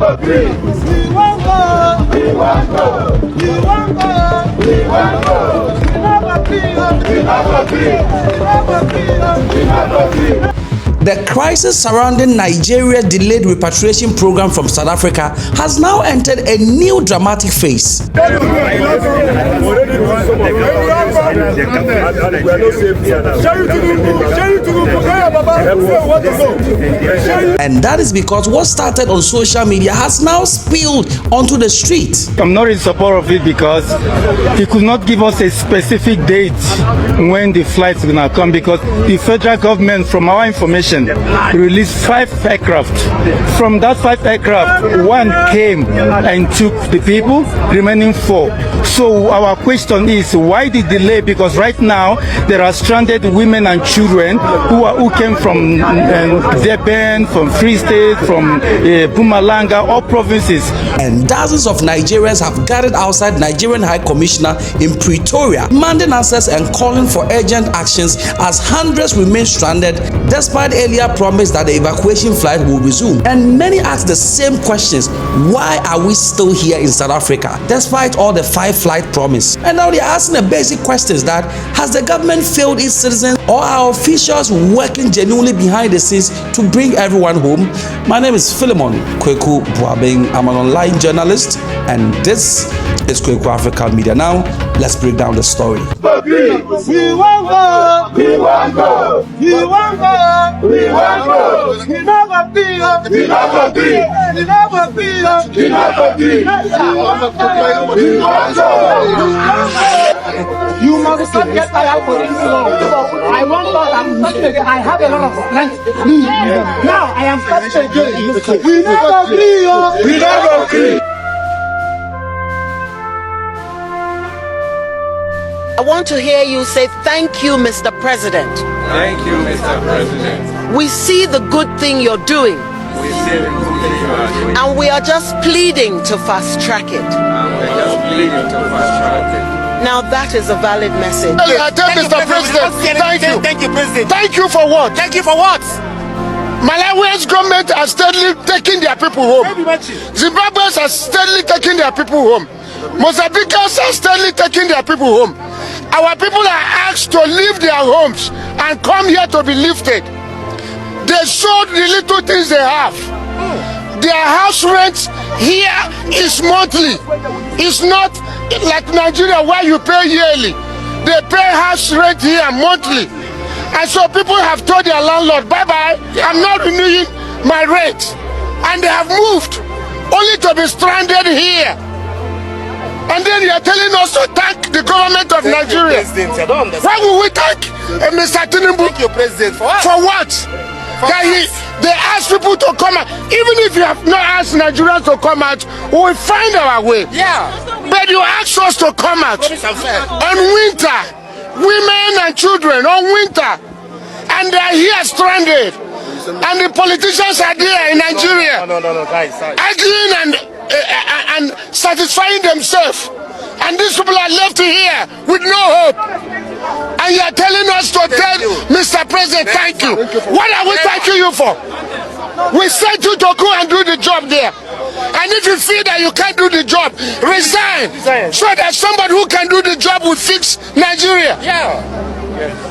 never agree. We won't go. We won't go. We won't go. We won't go. We never agree. We never agree. We never agree. We never agree. The crisis surrounding Nigeria's delayed repatriation program from South Africa has now entered a new dramatic phase. And that is because what started on social media has now spilled onto the street. I'm not in support of it because he could not give us a specific date when the flight's gonna come, because the federal government, from our information, released 5 aircraft. From that 5 aircraft, 1 came and took the people, remaining 4. So our question is, why the delay? Because right now there are stranded women and children who came from Durban, from Free State, from Mpumalanga, all provinces. And dozens of Nigerians have gathered outside Nigerian High Commissioner in Pretoria, demanding answers and calling for urgent actions as hundreds remain stranded despite earlier promise that the evacuation flight will resume. And many ask the same questions: why are we still here in South Africa despite all the 5-flight promise? And now they're asking the basic questions: that has the government failed its citizens, or are officials working genuinely behind the scenes to bring everyone home? My name is Kweku. I'm an online journalist, and this is Kweku Africa Media. Now let's break down the story. We won't go. We won't go. We won't go. We won't go. We never feel. We never feel. We never feel. We never feel. We won't go. You must not get tired for this long. I want to. I have a lot of friends. Now I am frustrated. We never feel. We never feel. I want to hear you say, thank you, Mr. President. Thank you, Mr. President. We see the good thing you're doing. We see the good thing you are doing. And we are just pleading to fast track it. Now that is a valid message. Mr. President, thank you. Thank you, President. Thank you for what? Thank you for what? Malawi's government has steadily taken their people home. Zimbabweans are steadily taking their people home. Mozambicans are steadily taking their people home. Our people are asked to leave their homes and come here to be lifted. They sold the little things they have. Their house rent here is monthly. It's not like Nigeria where you pay yearly. They pay house rent here monthly. And so people have told their landlord, bye-bye, I'm not renewing my rent. And they have moved, only to be stranded here. And then you are telling us to thank the government of Nigeria. Why would we thank Mr. Tinubu? Thank you, President. For what? For what? They ask people to come out. Even if you have not asked Nigerians to come out, we will find our way. Yeah. But you ask us to come out on winter, women and children on winter, and they are here stranded. And the politicians are there in Nigeria, guys. arguing and satisfying themselves. And these people are left here with no hope. And you are telling us to tell Mr. President, thank you. What are we thanking you for? We sent you to go and do the job there. And if you feel that you can't do the job, resign. So that somebody who can do the job will fix Nigeria.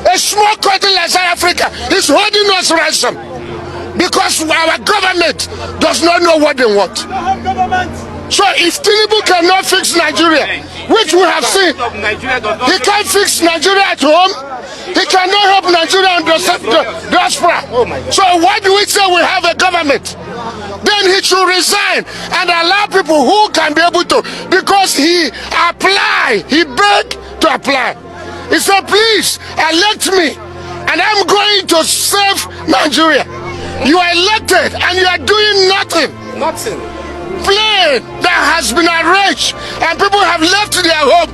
A small country like South Africa is holding us ransom because our government does not know what they want. So if Tinubu cannot fix Nigeria, which we have seen, he can't fix Nigeria at home, he cannot help Nigeria on the Diaspora. So why do we say we have a government? Then he should resign and allow people who can be able to, because he begged to apply. He said, please elect me and I'm going to serve Nigeria. You are elected and you are doing nothing. Plane that has been arranged and people have left their home.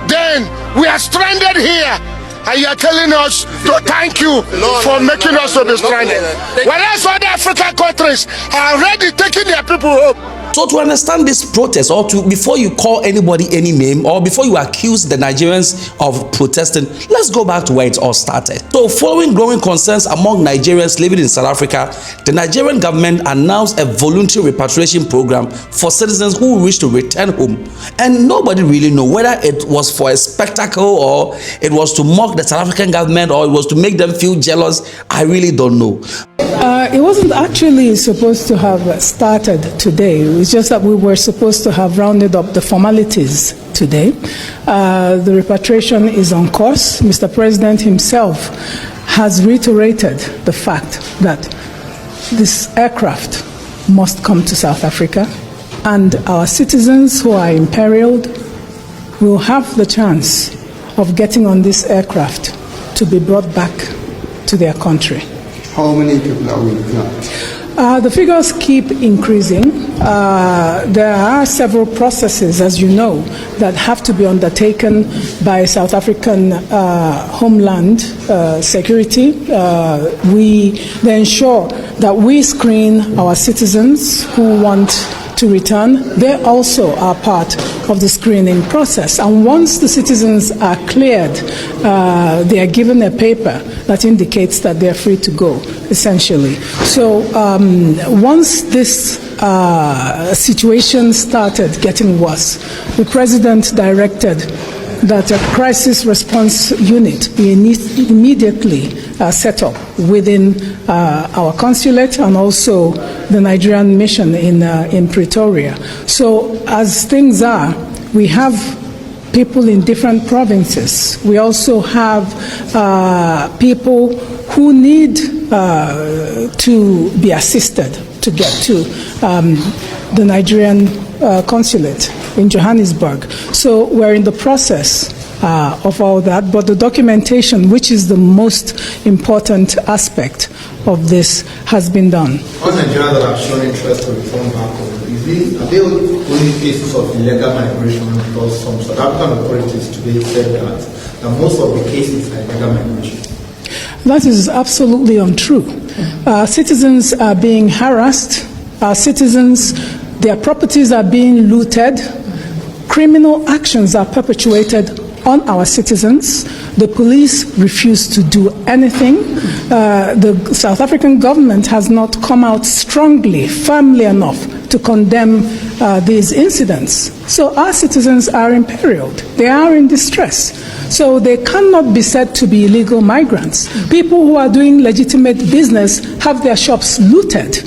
Then we are stranded here and you are telling us to thank you for making us to be stranded. Whereas other African countries are already taking their people home. So to understand this protest, or before you call anybody any name, or before you accuse the Nigerians of protesting, let's go back to where it all started. So following growing concerns among Nigerians living in South Africa, the Nigerian government announced a voluntary repatriation program for citizens who wish to return home. And nobody really knows whether it was for a spectacle, or it was to mock the South African government, or it was to make them feel jealous. I really don't know. It wasn't actually supposed to have started today. It was just that we were supposed to have rounded up the formalities today. The repatriation is on course. Mr. President himself has reiterated the fact that this aircraft must come to South Africa, and our citizens who are imperiled will have the chance of getting on this aircraft to be brought back to their country. How many people are we looking at? The figures keep increasing. There are several processes, as you know, that have to be undertaken by South African Homeland Security. They ensure that we screen our citizens who want to return. They also are part of the screening process. And once the citizens are cleared, they are given a paper that indicates that they are free to go, essentially. So once this situation started getting worse, the president directed that a crisis response unit be immediately set up within our consulate and also the Nigerian mission in Pretoria. So as things are, we have people in different provinces. We also have people who need to be assisted to get to the Nigerian consulate in Johannesburg. So we're in the process of all that, but the documentation, which is the most important aspect of this, has been done. All Nigerians that have shown interest to return back home, are they only cases of illegal migration? Because some South African authorities today said that most of the cases are illegal migration. That is absolutely untrue. Citizens are being harassed. Citizens, their properties are being looted. Criminal actions are perpetuated on our citizens. The police refuse to do anything. The South African government has not come out strongly, firmly enough to condemn these incidents. So our citizens are imperiled. They are in distress. So they cannot be said to be illegal migrants. People who are doing legitimate business have their shops looted.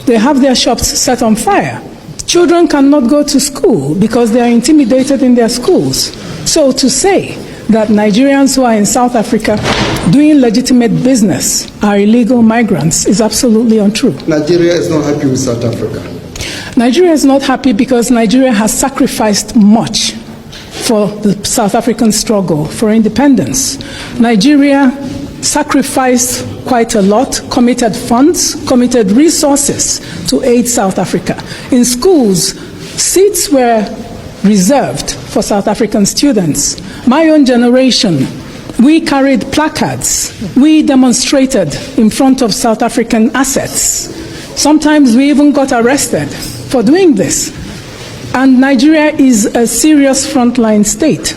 They have their shops set on fire. Children cannot go to school because they are intimidated in their schools. So to say that Nigerians who are in South Africa doing legitimate business are illegal migrants is absolutely untrue. Nigeria is not happy with South Africa. Nigeria is not happy because Nigeria has sacrificed much for the South African struggle for independence. Nigeria sacrificed quite a lot, committed funds, committed resources to aid South Africa. In schools, seats were reserved for South African students. My own generation, we carried placards. We demonstrated in front of South African assets. Sometimes we even got arrested for doing this. And Nigeria is a serious frontline state.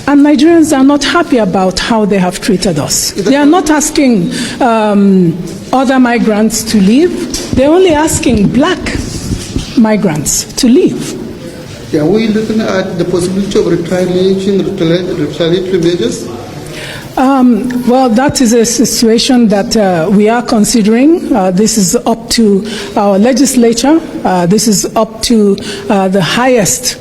And Nigerians are not happy about how they have treated us. They are not asking other migrants to leave. They're only asking black migrants to leave. Are we looking at the possibility of retaliatory measures? Well, that is a situation that we are considering. This is up to our legislature. This is up to the highest.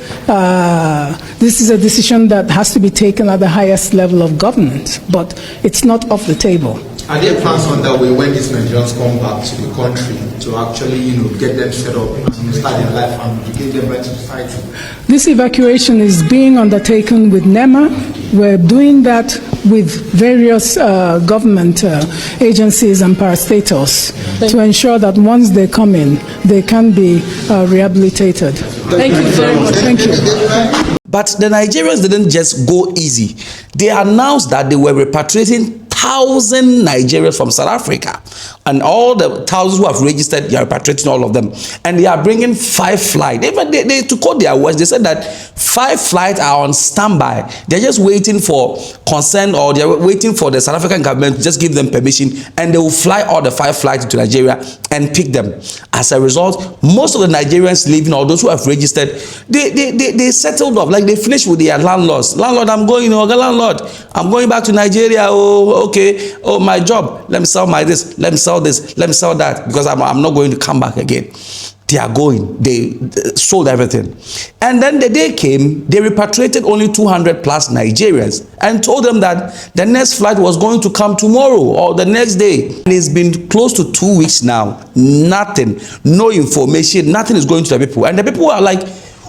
This is a decision that has to be taken at the highest level of government, but it's not off the table. Are there plans underway when these Nigerians come back to the country to actually, get them set up and start their life and give them back to society? This evacuation is being undertaken with NEMA. We're doing that with various government agencies and parastatals to ensure that once they come in, they can be rehabilitated. Thank you very much. Thank you. But the Nigerians didn't just go easy. They announced that they were repatriating 1,000 Nigerians from South Africa, and all the thousands who have registered, they are repatriating all of them, and they are bringing 5 flights. Even they to quote their words, they said that 5 flights are on standby. They're just waiting for consent, or they're waiting for the South African government to just give them permission, and they will fly all the 5 flights to Nigeria and pick them. As a result, most of the Nigerians leaving, or those who have registered, they settled off, like they finished with their landlords. Landlord, I'm going, landlord, I'm going back to Nigeria. Oh, okay. Oh, my job. Let me sell my this. Let me sell this. Let me sell that, because I'm not going to come back again. They are going. They sold everything. And then the day came, they repatriated only 200 plus Nigerians and told them that the next flight was going to come tomorrow or the next day. And it's been close to 2 weeks now. Nothing, no information, nothing is going to the people. And the people are like,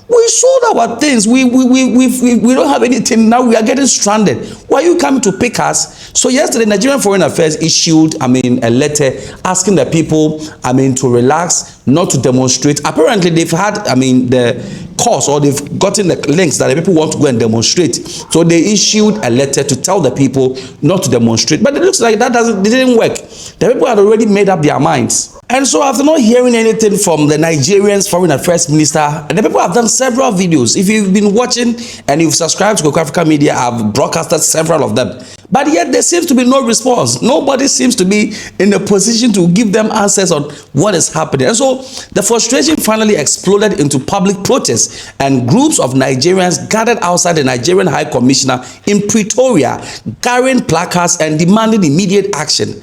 we sold our things. We don't have anything. Now we are getting stranded. Why are you coming to pick us? So yesterday, Nigerian Foreign Affairs issued, a letter asking the people, to relax, not to demonstrate. Apparently, they've had, the course, or they've gotten the links that the people want to go and demonstrate. So they issued a letter to tell the people not to demonstrate. But it looks like that didn't work. The people had already made up their minds. And so after not hearing anything from the Nigerian's Foreign Affairs Minister, and the people have done several videos. If you've been watching and you've subscribed to Kweku Africa Media, I've broadcasted several of them. But yet there seems to be no response. Nobody seems to be in a position to give them answers on what is happening. And so the frustration finally exploded into public protests, and groups of Nigerians gathered outside the Nigerian High Commissioner in Pretoria, carrying placards and demanding immediate action.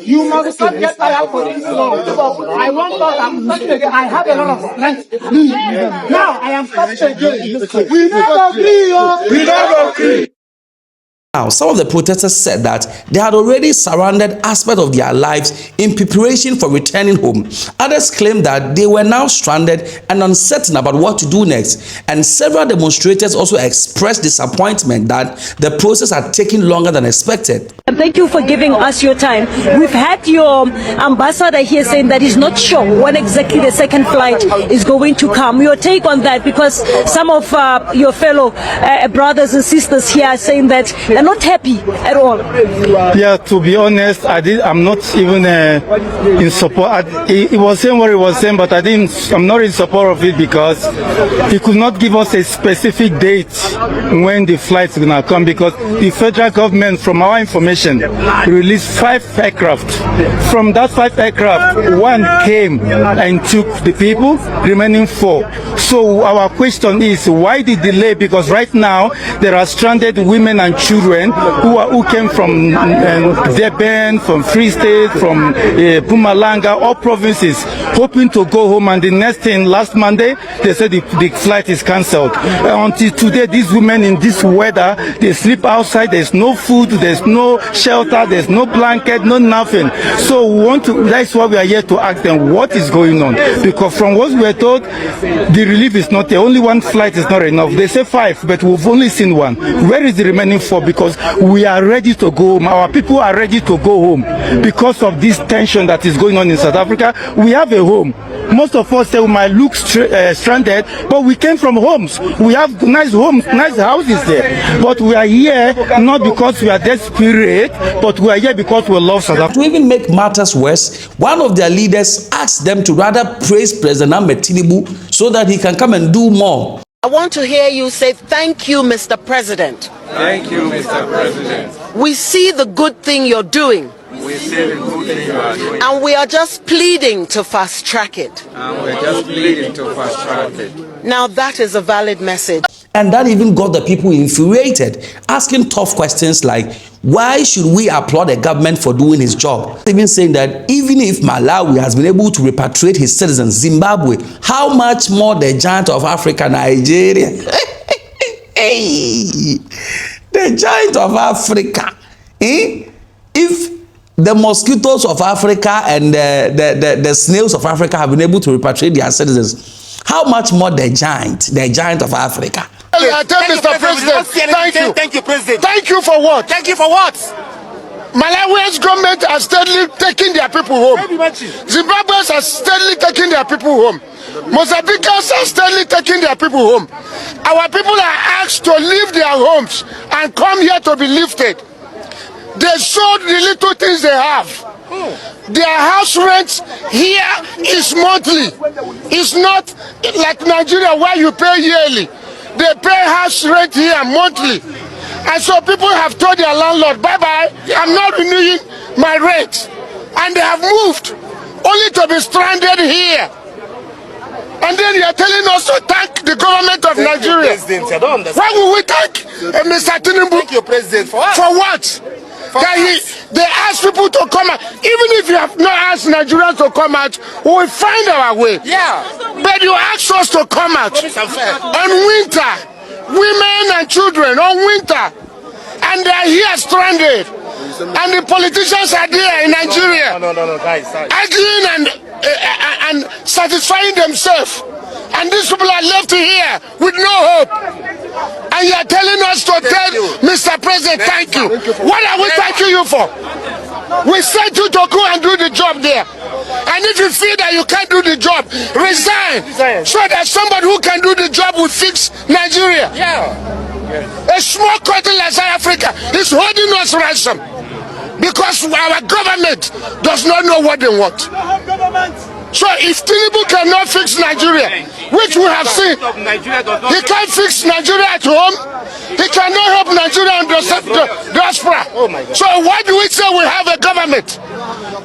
You must not get tired for this long. I want us, I'm starting again. I have a lot of strength. Now I am starting again. We never agree. We never agree. Now, some of the protesters said that they had already surrounded aspects of their lives in preparation for returning home. Others claimed that they were now stranded and uncertain about what to do next. And several demonstrators also expressed disappointment that the process had taken longer than expected. Thank you for giving us your time. We've had your ambassador here saying that he's not sure when exactly the second flight is going to come. Your take on that, because some of your fellow brothers and sisters here are saying that they're not happy at all. Yeah, to be honest, I'm not even in support. He was saying what he was saying, but I'm not in support of it, because he could not give us a specific date when the flight is going to come, because the federal government, from our information, released 5 aircraft. From that 5 aircraft, 1 came and took the people, remaining 4. So our question is, why the delay? Because right now there are stranded women and children who came from Durban, from Free State, from Mpumalanga, all provinces, hoping to go home. And the next thing, last Monday, they said the flight is cancelled. Until today, these women in this weather, they sleep outside. There's no food, there's no shelter, there's no blanket, no nothing. So that's why we are here to ask them what is going on. Because from what we were told, the relief is not there. Only 1 flight is not enough. They say 5, but we've only seen 1. Where is the remaining 4? Because we are ready to go home. Our people are ready to go home. Because of this tension that is going on in South Africa, we have a home. Most of us say we might look stranded, but we came from homes. We have nice homes, nice houses there. But we are here not because we are desperate, but we are here because we love South Africa. To even make matters worse, one of their leaders asked them to rather praise President Tinubu so that he can come and do more. I want to hear you say, thank you, Mr. President. Thank you, Mr. President. We see the good thing you're doing. We see the good thing you are doing. And we are just pleading to fast track it. And we're just pleading to fast track it. Now that is a valid message. And that even got the people infuriated, asking tough questions like, why should we applaud the government for doing his job? Even saying that even if Malawi has been able to repatriate his citizens, Zimbabwe, how much more the giant of Africa, Nigeria? The giant of Africa. If the mosquitoes of Africa and the snails of Africa have been able to repatriate their citizens, how much more the giant of Africa? Mr. President, thank you. Thank you, President. Thank you for what? Thank you for what? Malawi's government has steadily taken their people home. Zimbabweans are steadily taking their people home. Mozambicans are steadily taking their people home. Our people are asked to leave their homes and come here to be lifted. They sold the little things they have. Their house rent here is monthly. It's not like Nigeria where you pay yearly. They pay house rent here monthly. And so people have told their landlord, bye-bye, I'm not renewing my rent. And they have moved, only to be stranded here. And then you are telling us to thank the government of Nigeria. Why would we thank Mr. Tinubu? Thank you, President. For what? For what? They ask people to come out. Even if you have not asked Nigerians to come out, we will find our way. Yeah. But you ask us to come out on winter, women and children on winter, and they are here stranded. And the politicians are there in Nigeria, guys. arguing and satisfying themselves. And these people are left here with no hope. And you are telling us to tell Mr. President, thank you. What are we thanking you for? We sent you to go and do the job there. And if you feel that you can't do the job, resign. So that somebody who can do the job will fix Nigeria. A small country like South Africa is holding us ransom because our government does not know what they want. So if Tinubu cannot fix Nigeria, which we have seen, he can't fix Nigeria at home, he cannot help Nigeria on the Diaspora. So why do we say we have a government?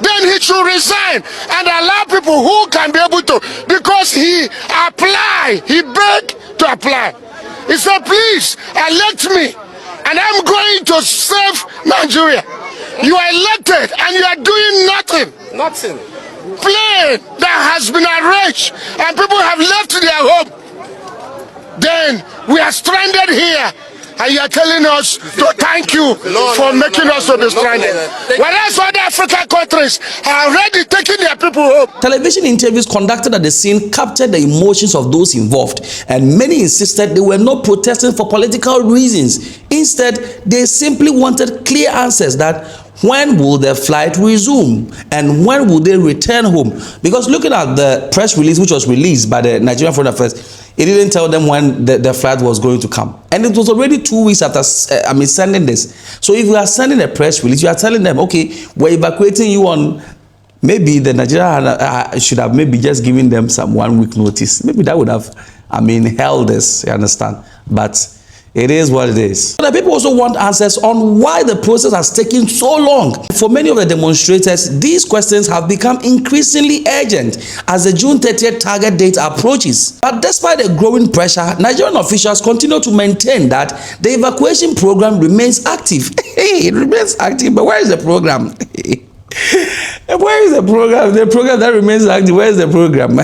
Then he should resign and allow people who can be able to, because he begged to apply. He said, please elect me and I'm going to save Nigeria. You are elected and you are doing nothing. Nothing. Plane that has been arranged and people have left their home. Then we are stranded here and you are telling us to thank you for making us to be stranded. Whereas other African countries are already taking their people home. Television interviews conducted at the scene captured the emotions of those involved, and many insisted they were not protesting for political reasons. Instead, they simply wanted clear answers that when will the flight resume and when will they return home? Because looking at the press release which was released by the Nigerian Foreign Affairs, it didn't tell them when the flight was going to come. And it was already 2 weeks after sending this. So if we are sending a press release, you are telling them, okay, we're evacuating you on, maybe the Nigeria should have maybe just given them some 1 week notice. Maybe that would have, held this, you understand? But it is what it is. The people also want answers on why the process has taken so long. For many of the demonstrators, these questions have become increasingly urgent as the June 30th target date approaches. But despite the growing pressure, Nigerian officials continue to maintain that the evacuation program remains active. It remains active, but where is the program? Where is the program? The program that remains active, where is the program?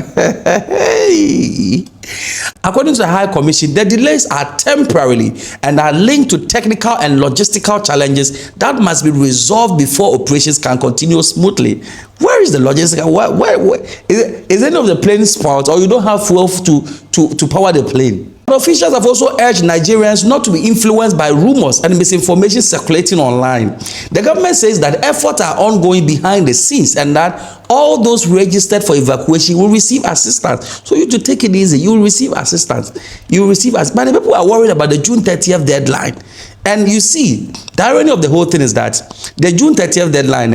According to the High Commission, the delays are temporarily and are linked to technical and logistical challenges that must be resolved before operations can continue smoothly. Where is the logistical? Where is any of the plane spoiled, or you don't have fuel to power the plane? Officials have also urged Nigerians not to be influenced by rumors and misinformation circulating online. The government says that efforts are ongoing behind the scenes and that all those registered for evacuation will receive assistance. So you to take it easy, you will receive assistance. You will receive assistance. But the people are worried about the June 30th deadline. And you see, the irony of the whole thing is that the June 30th deadline,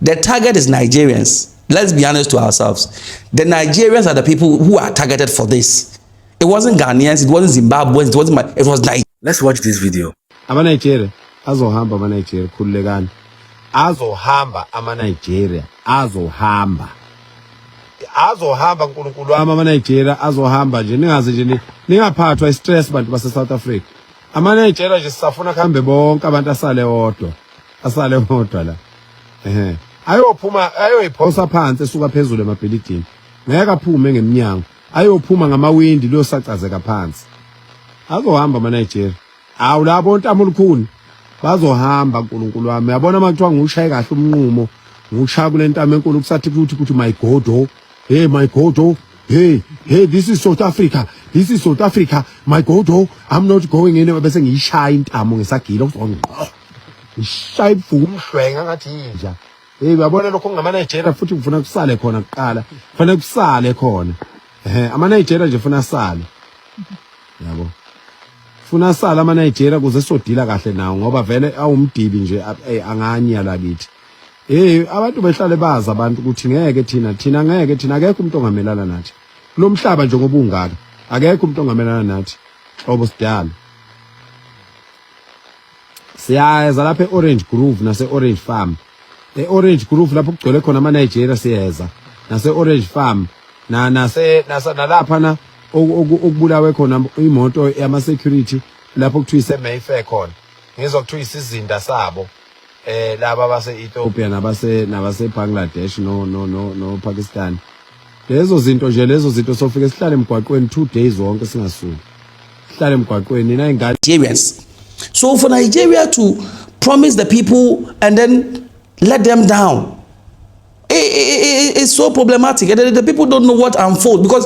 the target is Nigerians. Let's be honest to ourselves. The Nigerians are the people who are targeted for this. It wasn't Ghanaians, it wasn't Zimbabweans, it was Nigeria. Let's watch this video. Ama Nigeria, azohamba ama Nigeria khulekani. Azohamba ama Nigeria, azohamba. azohamba uNkulunkulu wami amaNigeria azohamba nje ningaze nje ningaphathwa istress bantu base South Africa. AmaNigeria nje sisafuna kuhambe bonke abantu asale odwa la. Ayophuma ayoyiphosa phansi esuka phezulu emabhilidini. Ngeke aphume ngeminyango. Ayophuma ngamawindi liyosacazeka phansi. Azohamba amaNigeria. Awu labo ntamo olukhuni bazohamba uNkulunkulu wami. Yabona makuthiwa ngushaye kahle umnqumo. Ngushaya kule ntamo enkulu kusathi ukuthi my God, oh, hey my God, oh, hey this is South Africa, my God, oh, I'm not going anywhere. Bese ngiyishaya intamo ngesagilo ngqo. Ngishaya ibuku umhlwenga ngathi yinja. Uyabona lokho ngamaNigeria futhi kufuna kusale khona kuqala. Kufanele kusale khona. AmaNigeria nje ufuna sale. Yabo. Funa sala amaNigeria kuze sodila kahle nawo ngoba vele awumdibi nje anganya lakithi. Abantu behlale baza abantu ukuthi ngeke thina ngeke thina akekho umuntu ongamelana nathi. Lo mhlaba nje ngoba ungaka akekho umuntu ongamelana nathi. Obo sidala. Siyeza lapha eOrange Grove nase Orange Farm. Orange Grove lapho kugcwele khona amaNigeria siyeza. Nase Orange Farm nalapha na okubulawe khona imoto yama security lapho kuthiwa ise Mayfair khona. Ngizokuthiwa isizinda sabo. Laba base Ethiopia nabase Bangladesh no Pakistan. Lezo zinto sofike sihlale emgwaqweni 2 days wonke singasuki. Sihlale emgwaqweni ingane Nigerians. So for Nigeria to promise the people and then let them down, it's so problematic. And the people don't know what unfold because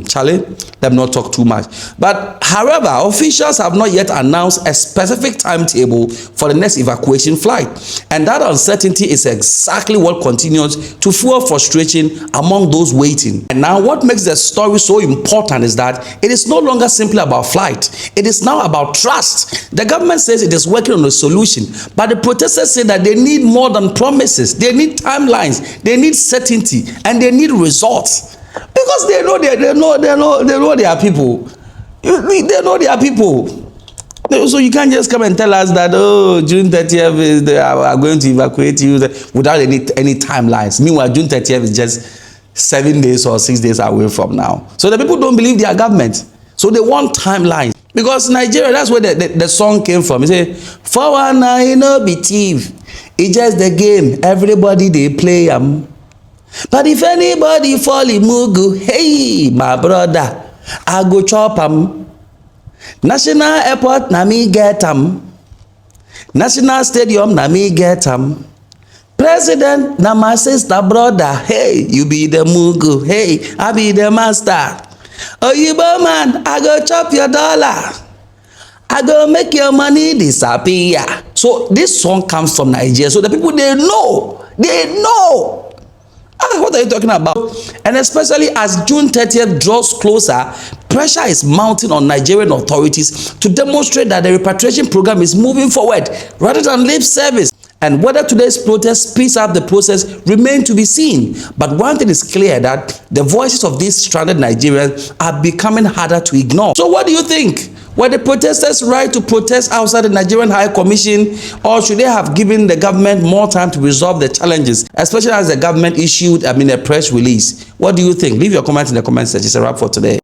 Charlie, let me not talk too much. But however, officials have not yet announced a specific timetable for the next evacuation flight. And that uncertainty is exactly what continues to fuel frustration among those waiting. And now what makes the story so important is that it is no longer simply about flight. It is now about trust. The government says it is working on a solution, but the protesters say that they need more than promises. They need timelines, they need certainty, and they need results. Because they know their people. They know their people. So you can't just come and tell us that, oh, June 30th they are going to evacuate you without any timelines. Meanwhile, June 30th is just 7 days or 6 days away from now. So the people don't believe their government. So they want timelines. Because Nigeria, that's where the song came from. He said, "For one I no be thief. It's just the game. Everybody they play But if anybody fall in mugu, hey, my brother, I go chop National airport, na me get National stadium, na me get President, na my sister, brother, hey, you be the mugu, hey, I be the master. Oyibo man, I go chop your dollar. I go make your money disappear." So this song comes from Nigeria. So the people, they know. What are you talking about? And especially as June 30th draws closer, pressure is mounting on Nigerian authorities to demonstrate that the repatriation program is moving forward rather than lip service. And whether today's protest speeds up the process remains to be seen. But one thing is clear, that the voices of these stranded Nigerians are becoming harder to ignore. So what do you think? Were the protesters right to protest outside the Nigerian High Commission, or should they have given the government more time to resolve the challenges, especially as the government issued a press release? What do you think? Leave your comments in the comment section. It's a wrap for today.